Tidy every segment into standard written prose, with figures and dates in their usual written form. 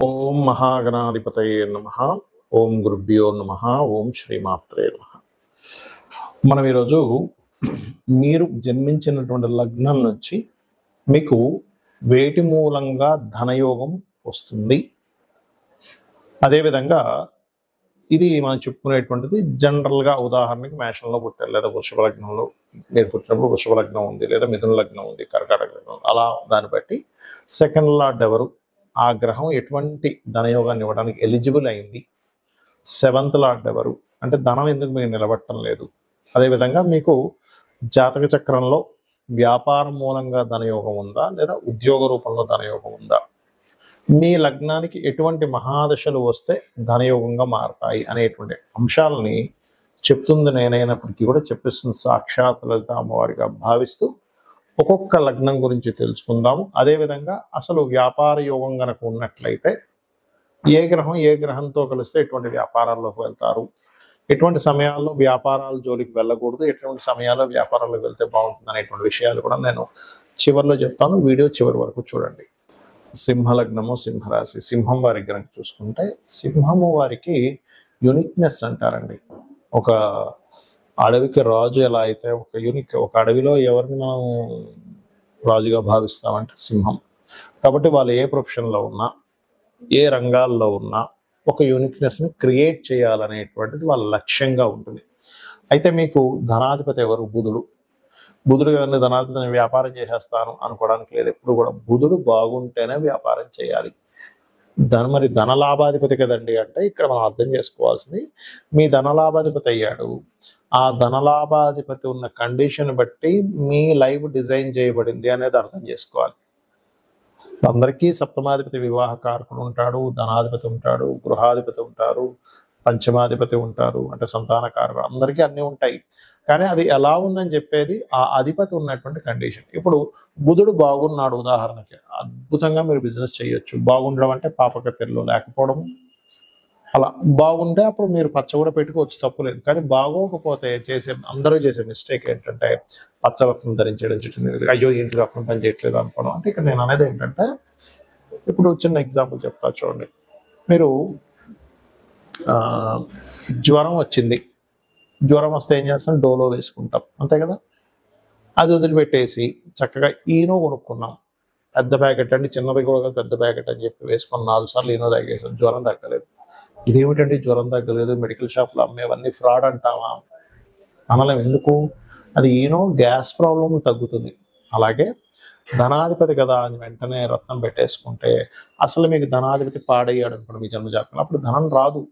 ఓం మహాగణాధిపతయే నమః. ఓం గురుభ్యో నమః. ఓం శ్రీమాత్రే నమః. మనం ఈరోజు మీరు జన్మించినటువంటి లగ్నం నుంచి మీకు వేటి మూలంగా ధనయోగం వస్తుంది, అదేవిధంగా ఇది మనం చెప్పుకునేటువంటిది జనరల్గా. ఉదాహరణకి మేషంలో పుట్టారు, లేదా వృషభ లగ్నంలో మీరు పుట్టినప్పుడు వృషభ లగ్నం ఉంది, లేదా మిథున లగ్నం ఉంది, కర్కాటక లగ్నం, అలా దాన్ని బట్టి సెకండ్ లార్డ్ ఎవరు, ఆ గ్రహం ఎటువంటి ధనయోగాన్ని ఇవ్వడానికి ఎలిజిబుల్ అయింది, సెవెంత్ లార్డ్ ఎవరు, అంటే ధనం ఎందుకు మీకు నిలబట్టడం లేదు, అదేవిధంగా మీకు జాతక చక్రంలో వ్యాపారం మూలంగా ధనయోగం ఉందా, లేదా ఉద్యోగ రూపంలో ధనయోగం ఉందా, మీ లగ్నానికి ఎటువంటి మహాదశలు వస్తే ధనయోగంగా మారతాయి అనేటువంటి అంశాలని చెప్తుంది నేనైనప్పటికీ కూడా చెప్పిస్తుంది సాక్షాత్ లలిత అమ్మవారిగా భావిస్తూ ఒక్కొక్క లగ్నం గురించి తెలుసుకుందాము. అదేవిధంగా అసలు వ్యాపార యోగం కనుక ఉన్నట్లయితే ఏ గ్రహం ఏ గ్రహంతో కలిస్తే ఎటువంటి వ్యాపారాల్లోకి వెళ్తారు, ఎటువంటి సమయాల్లో వ్యాపారాల జోలికి వెళ్ళకూడదు, ఎటువంటి సమయాల్లో వ్యాపారాలకు వెళ్తే బాగుంటుంది అనేటువంటి విషయాలు కూడా నేను చివరిలో చెప్తాను. వీడియో చివరి వరకు చూడండి. సింహలగ్నము, సింహరాశి. సింహం వారి కనుక చూసుకుంటే సింహము వారికి యూనిక్నెస్ అంటారండి. ఒక అడవికి రాజు ఎలా అయితే ఒక అడవిలో ఎవరిని మనం రాజుగా భావిస్తామంటే సింహం. కాబట్టి వాళ్ళు ఏ ప్రొఫెషన్లో ఉన్నా, ఏ రంగాల్లో ఉన్నా ఒక యూనిక్నెస్ని క్రియేట్ చేయాలనేటువంటిది వాళ్ళ లక్ష్యంగా ఉంటుంది. అయితే మీకు ధనాధిపతి ఎవరు? బుధుడు కదండి ధనాధిపతిని. వ్యాపారం చేసేస్తాను అనుకోవడానికి లేదు. ఎప్పుడు కూడా బుధుడు బాగుంటేనే వ్యాపారం చేయాలి. మరి ధనలాభాధిపతి కదండి అంటే ఇక్కడ మనం అర్థం చేసుకోవాల్సింది, మీ ధనలాభాధిపతి అయ్యాడు, ఆ ధనలాభాధిపతి ఉన్న కండిషన్ బట్టి మీ లైఫ్ డిజైన్ చేయబడింది అనేది అర్థం చేసుకోవాలి. అందరికీ సప్తమాధిపతి వివాహ కారకుడు ఉంటాడు, ధనాధిపతి ఉంటాడు, గృహాధిపతి ఉంటారు, పంచమాధిపతి ఉంటారు, అంటే సంతాన కారకుడు, అందరికీ అన్నీ ఉంటాయి. కానీ అది ఎలా ఉందని చెప్పేది ఆ అధిపతి ఉన్నటువంటి కండిషన్. ఇప్పుడు బుధుడు బాగున్నాడు ఉదాహరణకి, అద్భుతంగా మీరు బిజినెస్ చేయొచ్చు. బాగుండడం అంటే పాపకత్తెరలో లేకపోవడం, అలా బాగుంటే అప్పుడు మీరు పచ్చ కూడా పెట్టుకోవచ్చు, తప్పులేదు. కానీ బాగోకపోతే అందరూ చేసే మిస్టేక్ ఏంటంటే పచ్చరత్నం ధరించడం, చుట్టూ అయ్యో ఏంటి రత్నం పని చేయట్లేదు అనుకోవడం. అంటే ఇక్కడ నేను అనేది ఏంటంటే, ఇప్పుడు చిన్న ఎగ్జాంపుల్ చెప్తా చూడండి. మీరు జ్వరం వచ్చింది, జ్వరం వస్తే ఏం చేస్తాం? డోలో వేసుకుంటాం, అంతే కదా. అది వదిలిపెట్టేసి చక్కగా ఈనో కొనుక్కున్నాం, పెద్ద ప్యాకెట్ అండి, చిన్నది కూడా పెద్ద ప్యాకెట్ అని చెప్పి వేసుకుని 4 సార్లు ఈనో తాగేసాం, జ్వరం తగ్గలేదు. ఇదేమిటండి జ్వరం తగ్గలేదు, మెడికల్ షాప్లో అమ్మేవన్నీ ఫ్రాడ్ అంటావా? అనలేం. ఎందుకు? అది ఈనో గ్యాస్ ప్రాబ్లం తగ్గుతుంది. అలాగే ధనాధిపతి కదా అని వెంటనే రత్నం పెట్టేసుకుంటే అసలు మీకు ధనాధిపతి పాడయ్యాడు అనుకోండి మీ జన్మజాతకంలో, అప్పుడు ధనం రాదు.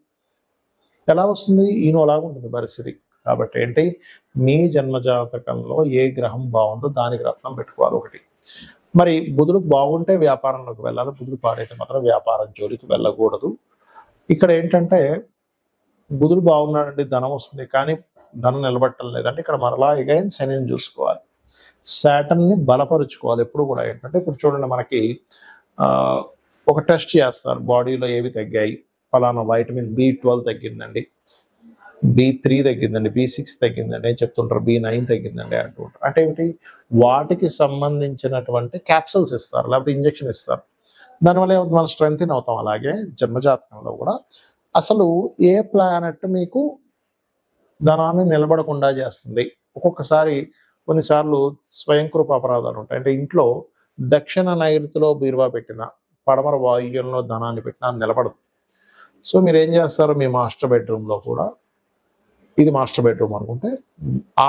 ఎలా వస్తుంది? ఈనో అలాగా ఉంటుంది పరిస్థితి. కాబట్టి ఏంటి, మీ జన్మజాతకంలో ఏ గ్రహం బాగుందో దానికి రత్నం పెట్టుకోవాలి ఒకటి. మరి బుధుడు బాగుంటే వ్యాపారంలోకి వెళ్ళాలి, బుధుడు పాడైతే మాత్రం వ్యాపారం జోలికి వెళ్ళకూడదు. ఇక్కడ ఏంటంటే బుధుడు బాగున్నాడండి, ధనం వస్తుంది, కానీ ధనం నిలబట్టడం లేదంటే ఇక్కడ మరలా అగైన్ శనిని చూసుకోవాలి, శాటర్న్ని బలపరుచుకోవాలి. ఎప్పుడు కూడా ఏంటంటే, ఇప్పుడు చూడండి మనకి ఒక టెస్ట్ చేస్తారు, బాడీలో ఏవి తగ్గాయి, ఫలానా వైటమిన్ B12 తగ్గిందండి, B3 తగ్గిందండి, B6 తగ్గిందండి అని చెప్తుంటారు, B9 తగ్గిందండి అంటుంటారు. అంటే ఏమిటి? వాటికి సంబంధించినటువంటి క్యాప్సూల్స్ ఇస్తారు, లేకపోతే ఇంజెక్షన్ ఇస్తారు. దానివల్ల మనం స్ట్రెంగ్త్ అవుతాం. అలాగే జన్మజాతకంలో కూడా అసలు ఏ ప్లానెట్ మీకు ధనాన్ని నిలబడకుండా చేస్తుంది? ఒక్కొక్కసారి కొన్నిసార్లు స్వయంకృప అపరాధాలు ఉంటాయి. అంటే ఇంట్లో దక్షిణ నైరుతిలో బీరువా పెట్టిన, పడమర వాయువ్యంలో ధనాన్ని పెట్టినా నిలబడదు. సో మీరు ఏం చేస్తారు, మీ మాస్టర్ బెడ్రూమ్లో కూడా, ఇది మాస్టర్ బెడ్రూమ్ అనుకుంటే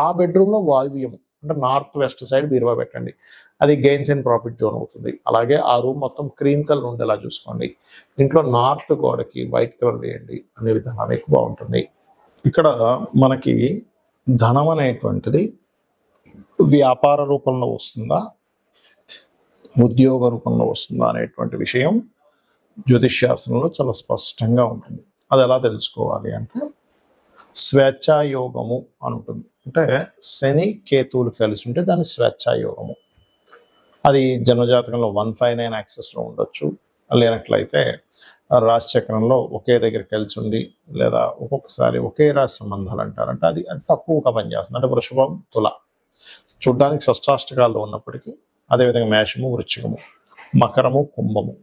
ఆ బెడ్రూమ్లో వాయువ్యం అంటే నార్త్ వెస్ట్ సైడ్ బీరువా పెట్టండి, అది గెయిన్స్ అండ్ ప్రాఫిట్ జోన్ అవుతుంది. అలాగే ఆ రూమ్ మొత్తం క్రీమ్ కలర్ ఉండేలా చూసుకోండి. ఇంట్లో నార్త్ గోడకి వైట్ కలర్ వేయండి, అనే విధంగా ఎక్కువ బాగుంటుంది. ఇక్కడ మనకి ధనం అనేటువంటిది వ్యాపార రూపంలో వస్తుందా, ఉద్యోగ రూపంలో వస్తుందా అనేటువంటి విషయం జ్యోతిష్శాస్త్రంలో చాలా స్పష్టంగా ఉంటుంది. అది ఎలా తెలుసుకోవాలి అంటే, స్వేచ్ఛాయోగము అని ఉంటుంది. అంటే శని కేతువులు కలిసి ఉంటే దాన్ని స్వేచ్ఛాయోగము. అది జన్మజాతకంలో 159 యాక్సెస్లో ఉండొచ్చు, లేనట్లయితే రాశి చక్రంలో ఒకే దగ్గర కలిసి ఉండి, లేదా ఒక్కొక్కసారి ఒకే రాశి సంబంధాలు అంటారంటే అది తక్కువగా పనిచేస్తుంది. అంటే వృషభం, తుల చూడ్డానికి షష్టాష్టకాల్లో ఉన్నప్పటికీ, అదేవిధంగా మేషము, వృశ్చికము, మకరము, కుంభము,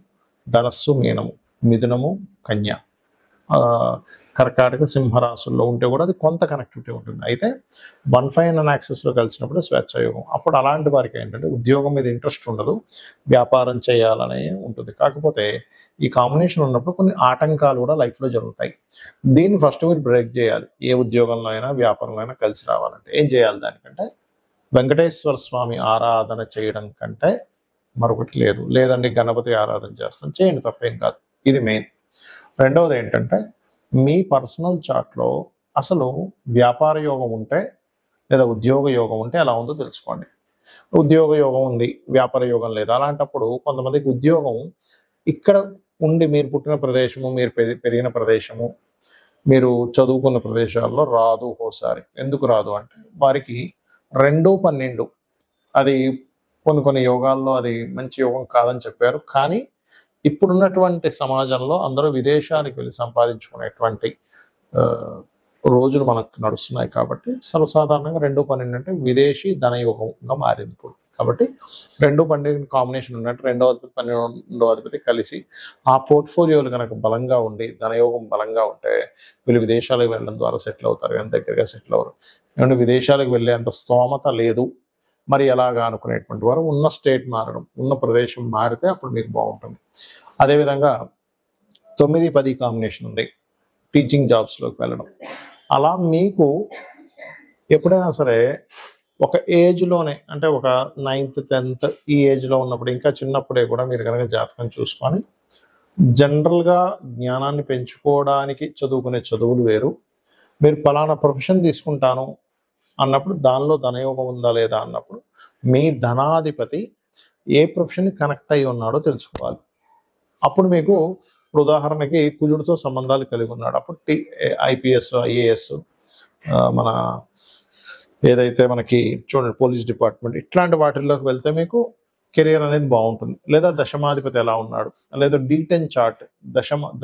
ధనస్సు, మీనము, మిథునము, కన్య, ఆ, కర్కాటక, సింహరాశుల్లో ఉంటే కూడా అది కొంత కనెక్టివిటీ ఉంటుంది. అయితే 1, 5 అండ్ యాక్సెస్లో కలిసినప్పుడు స్వేచ్ఛాయోగం. అప్పుడు అలాంటి వారికి ఏంటంటే ఉద్యోగం మీద ఇంట్రెస్ట్ ఉండదు, వ్యాపారం చేయాలనే ఉంటుంది. కాకపోతే ఈ కాంబినేషన్ ఉన్నప్పుడు కొన్ని ఆటంకాలు కూడా లైఫ్లో జరుగుతాయి. దీన్ని ఫస్ట్ మీరు బ్రేక్ చేయాలి. ఏ ఉద్యోగంలో అయినా వ్యాపారంలో అయినా కలిసి రావాలంటే ఏం చేయాలి? దానికంటే వెంకటేశ్వర స్వామి ఆరాధన చేయడం కంటే మరొకటి లేదు. లేదండి గణపతి ఆరాధన చేస్తాం, చేయండి, తప్పేం కాదు. ఇది మెయిన్. రెండవది ఏంటంటే మీ పర్సనల్ చార్ట్లో అసలు వ్యాపార యోగం ఉంటే లేదా ఉద్యోగ యోగం ఉంటే ఎలా ఉందో తెలుసుకోండి. ఉద్యోగ యోగం ఉంది, వ్యాపార యోగం లేదు. అలాంటప్పుడు కొంతమందికి ఉద్యోగం ఇక్కడ ఉండి మీరు పుట్టిన ప్రదేశము, మీరు పెరిగిన ప్రదేశము, మీరు చదువుకున్న ప్రదేశాల్లో రాదు ఓసారి. ఎందుకు రాదు అంటే వారికి 2, 12 అది కొన్ని యోగాల్లో అది మంచి యోగం కాదని చెప్పారు. కానీ ఇప్పుడున్నటువంటి సమాజంలో అందరూ విదేశాలకు వెళ్ళి సంపాదించుకునేటువంటి రోజులు మనకు నడుస్తున్నాయి. కాబట్టి సర్వసాధారణంగా 2, 12 అంటే విదేశీ ధనయోగంగా మారింది ఇప్పుడు. కాబట్టి 2, 12 కాంబినేషన్ ఉన్నట్టు 2వ అధిపతి 12వ అధిపతి కలిసి ఆ పోర్ట్ఫోలియోలు కనుక బలంగా ఉండి ధనయోగం బలంగా ఉంటే వీళ్ళు విదేశాలకు వెళ్ళడం ద్వారా సెటిల్ అవుతారు, కానీ దగ్గరగా సెటిల్ అవ్వరు. ఎందుకంటే విదేశాలకు వెళ్ళే అంత స్తోమత లేదు, మరి ఎలాగా అనుకునేటువంటి వారు ఉన్న స్టేట్ మారడం, ఉన్న ప్రదేశం మారితే అప్పుడు మీకు బాగుంటుంది. అదేవిధంగా 9, 10 కాంబినేషన్ ఉంది, టీచింగ్ జాబ్స్లోకి వెళ్ళడం. అలా మీకు ఎప్పుడైనా సరే ఒక ఏజ్లోనే అంటే ఒక 9th, 10th ఈ ఏజ్లో ఉన్నప్పుడు, ఇంకా చిన్నప్పుడే కూడా మీరు కనుక జాతకం చూసుకొని జనరల్గా జ్ఞానాన్ని పెంచుకోవడానికి చదువుకునే చదువులు వేరు. మీరు ఫలానా ప్రొఫెషన్ తీసుకుంటాను అన్నప్పుడు దానిలో ధనయోగం ఉందా లేదా అన్నప్పుడు మీ ధనాధిపతి ఏ ప్రొఫెషన్ కనెక్ట్ అయి ఉన్నాడో తెలుసుకోవాలి. అప్పుడు మీకు ఉదాహరణకి కుజుడితో సంబంధాలు కలిగి ఉన్నాడు, అప్పుడు IPS, IAS, మన ఏదైతే మనకి చూడండి పోలీస్ డిపార్ట్మెంట్ ఇట్లాంటి వాటిల్లోకి వెళ్తే మీకు కెరియర్ అనేది బాగుంటుంది. లేదా దశమాధిపతి ఎలా ఉన్నాడు, లేదా D10 చార్ట్,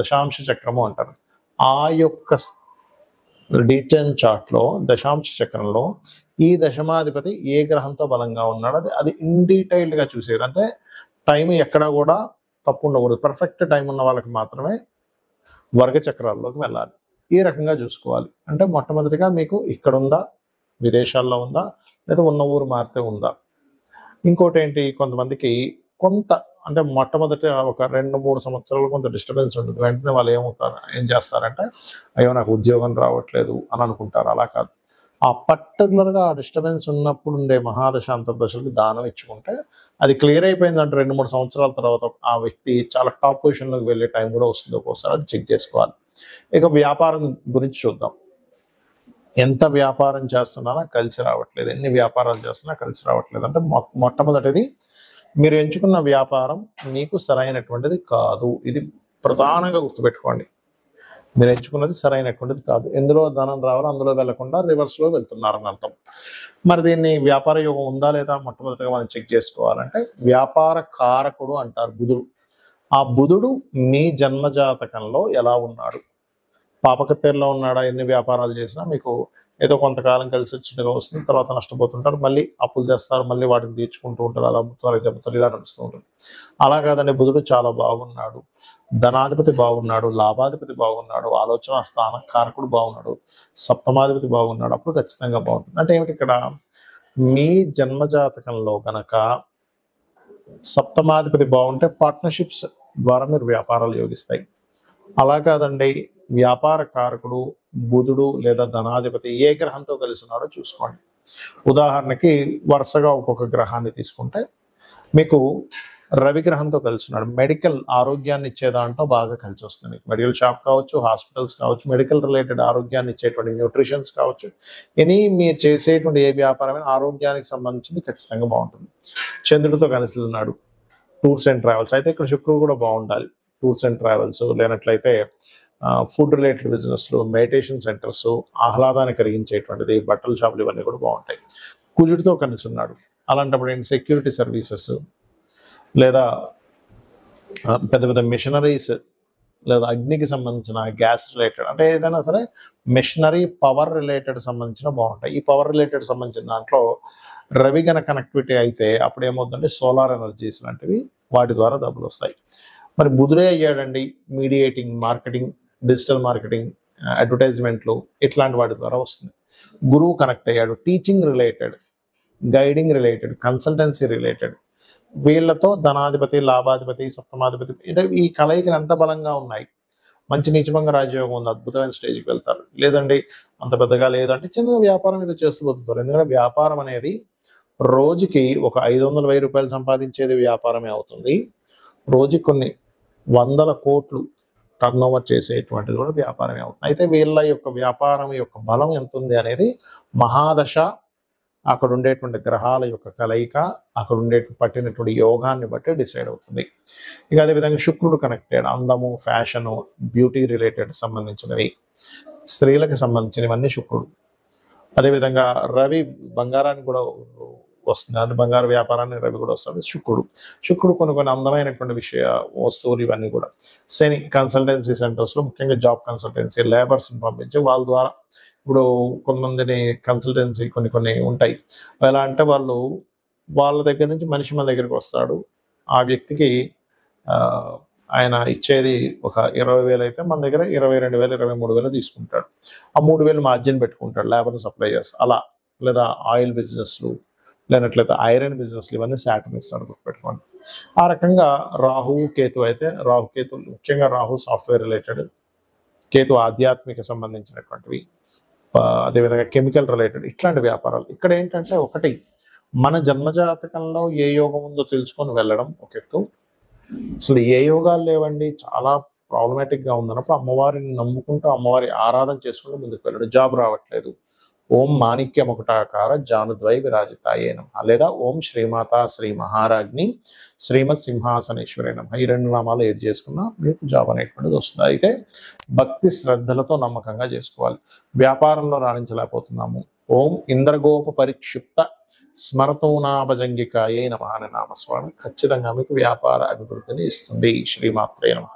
దశాంశ చక్రము అంటారు. ఆ యొక్క D10 చార్ట్లో దశాంశ చక్రంలో ఈ దశమాధిపతి ఏ గ్రహంతో బలంగా ఉన్నాడు అది ఇన్ డీటెయిల్డ్గా చూసేది. అంటే టైం ఎక్కడా కూడా తప్పు ఉండకూడదు. పర్ఫెక్ట్ టైం ఉన్న వాళ్ళకి మాత్రమే వర్గ చక్రాల్లోకి వెళ్ళాలి. ఈ రకంగా చూసుకోవాలి. అంటే మొట్టమొదటిగా మీకు ఇక్కడ ఉందా, విదేశాల్లో ఉందా, లేదా ఉన్న ఊరు మారితే ఉందా. ఇంకోటి ఏంటి, కొంతమందికి కొంత అంటే మొట్టమొదటి ఒక 2-3 సంవత్సరాలు కొంత డిస్టర్బెన్స్ ఉంటుంది. వెంటనే వాళ్ళు ఏం చేస్తారంటే అయ్యో నాకు ఉద్యోగం రావట్లేదు అని అనుకుంటారు. అలా కాదు. ఆ పర్టికులర్గా ఆ డిస్టర్బెన్స్ ఉన్నప్పుడు ఉండే మహాదశ అంతర్దశలకి దానం ఇచ్చుకుంటే అది క్లియర్ అయిపోయిందంటే 2-3 సంవత్సరాల తర్వాత ఆ వ్యక్తి చాలా టాప్ పొజిషన్లోకి వెళ్ళే టైం కూడా వస్తుంది. ఒక్కోసారి అది చెక్ చేసుకోవాలి. ఇక వ్యాపారం గురించి చూద్దాం. ఎంత వ్యాపారం చేస్తున్నారా కలిసి రావట్లేదు, ఎన్ని వ్యాపారాలు చేస్తున్నా కలిసి రావట్లేదు అంటే మొట్టమొదటిది మీరు ఎంచుకున్న వ్యాపారం మీకు సరైనటువంటిది కాదు. ఇది ప్రధానంగా గుర్తుపెట్టుకోండి. మీరు ఎంచుకున్నది సరైనటువంటిది కాదు. ఎందులో ధనం రావాలో అందులో వెళ్లకుండా రివర్స్లో వెళ్తున్నారని అర్థం. మరి దీన్ని వ్యాపార యోగం ఉందా లేదా మొట్టమొదటిగా మనం చెక్ చేసుకోవాలంటే వ్యాపార కారకుడు అంటారు బుధుడు. ఆ బుధుడు మీ జన్మజాతకంలో ఎలా ఉన్నాడు, పాపకత్తేరులో ఉన్నాడా, ఎన్ని వ్యాపారాలు చేసినా మీకు ఏదో కొంతకాలం కలిసి వచ్చినగా వస్తుంది, తర్వాత నష్టపోతుంటారు, మళ్ళీ అప్పులు తెస్తారు, మళ్ళీ వాటిని తీర్చుకుంటూ ఉంటారు, అలా అమ్ముతారు, దెబ్బతారు, ఇలా నడుస్తూ ఉంటుంది. అలా కాదండి, బుధుడు చాలా బాగున్నాడు, ధనాధిపతి బాగున్నాడు, లాభాధిపతి బాగున్నాడు, ఆలోచన స్థాన కారకుడు బాగున్నాడు, సప్తమాధిపతి బాగున్నాడు, అప్పుడు ఖచ్చితంగా బాగుంటుంది. అంటే ఏమిటి, ఇక్కడ మీ జన్మజాతకంలో కనుక సప్తమాధిపతి బాగుంటే పార్ట్నర్షిప్స్ ద్వారా మీరు వ్యాపారాలు యోగిస్తాయి. అలా కాదండి, వ్యాపార కారకుడు బుధుడు లేదా ధనాధిపతి ఏ గ్రహంతో కలిసి ఉన్నాడో చూసుకోండి. ఉదాహరణకి వరుసగా ఒక్కొక్క గ్రహాన్ని తీసుకుంటే మీకు రవి గ్రహంతో కలిసి ఉన్నాడు, మెడికల్ ఆరోగ్యాన్ని ఇచ్చే దాంట్లో బాగా కలిసి వస్తుంది. మెడికల్ షాప్ కావచ్చు, హాస్పిటల్స్ కావచ్చు, మెడికల్ రిలేటెడ్ ఆరోగ్యాన్ని ఇచ్చేటువంటి న్యూట్రిషన్స్ కావచ్చు, మీరు చేసేటువంటి ఏ వ్యాపారమైన ఆరోగ్యానికి సంబంధించింది ఖచ్చితంగా బాగుంటుంది. చంద్రుడితో కలిసి ఉన్నాడు, టూర్స్ అండ్ ట్రావెల్స్, అయితే ఇక్కడ శుక్రుడు కూడా బాగుండాలి. టూర్స్ అండ్ ట్రావెల్స్ లేనట్లయితే ఫుడ్ రిలేటెడ్ బిజినెస్లు, మెడిటేషన్ సెంటర్స్, ఆహ్లాదాన్ని కలిగించేటువంటిది, బట్టల షాపులు, ఇవన్నీ కూడా బాగుంటాయి. కుజుడితో కలిసి ఉన్నాడు, అలాంటప్పుడు ఏంటి సెక్యూరిటీ సర్వీసెస్ లేదా పెద్ద పెద్ద మిషనరీస్ లేదా అగ్నికి సంబంధించిన గ్యాస్ రిలేటెడ్ అంటే ఏదైనా సరే మిషనరీ పవర్ రిలేటెడ్ సంబంధించిన బాగుంటాయి. ఈ పవర్ రిలేటెడ్ సంబంధించిన దాంట్లో రవి గన కనెక్టివిటీ అయితే అప్పుడు ఏమవుతుందంటే సోలార్ ఎనర్జీస్ లాంటివి వాటి ద్వారా డబ్బులు వస్తాయి. మరి బుధుడే అయ్యాడండి మీడియేటింగ్, మార్కెటింగ్, డిజిటల్ మార్కెటింగ్, అడ్వర్టైజ్మెంట్లు ఇట్లాంటి వాటి ద్వారా వస్తుంది. గురువు కనెక్ట్ అయ్యాడు teaching related, guiding related, consultancy related. వీళ్ళతో ధనాధిపతి, లాభాధిపతి, సప్తమాధిపతి ఈ కలయికలు ఎంత బలంగా ఉన్నాయి. మంచి నీచభంగ రాజయోగం ఉంది, అద్భుతమైన స్టేజ్కి వెళ్తారు. లేదండి అంత పెద్దగా లేదంటే చిన్న వ్యాపారం ఏదో చేస్తూ బతుకుతారు. ఎందుకంటే వ్యాపారం అనేది రోజుకి ఒక 500,000 రూపాయలు సంపాదించేది వ్యాపారమే అవుతుంది. రోజుకి కొన్ని వందల కోట్లు టర్న్ ఓవర్ చేసేటువంటిది కూడా వ్యాపారమే అవుతుంది. అయితే వీళ్ళ యొక్క వ్యాపారం యొక్క బలం ఎంత ఉంది అనేది మహాదశ, అక్కడ ఉండేటువంటి గ్రహాల యొక్క కలయిక, అక్కడ పట్టినటువంటి యోగాన్ని బట్టి డిసైడ్ అవుతుంది. ఇక అదేవిధంగా శుక్రుడు కనెక్టెడ్, అందము, ఫ్యాషను, బ్యూటీ రిలేటెడ్ సంబంధించినవి, స్త్రీలకు సంబంధించినవన్నీ శుక్రుడు. అదేవిధంగా రవి బంగారానికి కూడా వస్తుంది, అది బంగారు వ్యాపారాన్ని రవి కూడా వస్తుంది. శుక్రుడు కొన్ని అందమైనటువంటి వస్తువులు ఇవన్నీ కూడా. శని కన్సల్టెన్సీ సెంటర్స్లో, ముఖ్యంగా జాబ్ కన్సల్టెన్సీ, లేబర్స్ని పంపించి వాళ్ళ ద్వారా ఇప్పుడు కొంతమందిని కన్సల్టెన్సీ కొన్ని ఉంటాయి. ఎలా అంటే వాళ్ళ దగ్గర నుంచి మనిషి మన దగ్గరికి వస్తాడు. ఆ వ్యక్తికి ఆయన ఇచ్చేది ఒక 20,000 అయితే మన దగ్గర 22,000, 23,000 తీసుకుంటాడు. ఆ 3,000 మార్జిన్ పెట్టుకుంటాడు లేబర్ సప్లైయర్స్ అలా. లేదా ఆయిల్ బిజినెస్లు, లేనట్లయితే ఐరన్ బిజినెస్లు, ఇవన్నీ శాటర్న్ ఇస్తాడు, గుర్తుపెట్టుకోండి. ఆ రకంగా రాహువు కేతు అయితే, రాహుకేతు ముఖ్యంగా రాహు సాఫ్ట్వేర్ రిలేటెడ్, కేతు ఆధ్యాత్మిక సంబంధించినటువంటివి, అదేవిధంగా కెమికల్ రిలేటెడ్ ఇట్లాంటి వ్యాపారాలు. ఇక్కడ ఏంటంటే ఒకటి మన జన్మజాతకంలో ఏ యోగం ఉందో తెలుసుకొని వెళ్ళడం ఒక ఎత్తు. అసలు ఏ యోగాలు లేవండి, చాలా ప్రాబ్లమాటిక్గా ఉందన్నప్పుడు అమ్మవారిని నమ్ముకుంటూ అమ్మవారి ఆరాధన చేసుకుంటూ ముందుకు వెళ్ళడం. జాబ్ రావట్లేదు, ఓం మాణిక్యముకుటాకార జానుద్వై విరాజితాయే నమః, లేదా ఓం శ్రీమాత శ్రీ మహారాజ్ని శ్రీమత్ సింహాసనేశ్వరే నమః. ఈ 2 నామాలు ఏది చేసుకున్నా మీకు జాబ్ అనేటువంటిది వస్తుంది. అయితే భక్తి శ్రద్ధలతో నమ్మకంగా చేసుకోవాలి. వ్యాపారంలో రాణించలేకపోతున్నాము, ఓం ఇంద్రగోప పరిక్షిప్త స్మరతోనాభజంగికాయే నమః అనే నామస్వామి ఖచ్చితంగా మీకు వ్యాపార అభివృద్ధిని ఇస్తుంది. శ్రీమాత్రే నమః.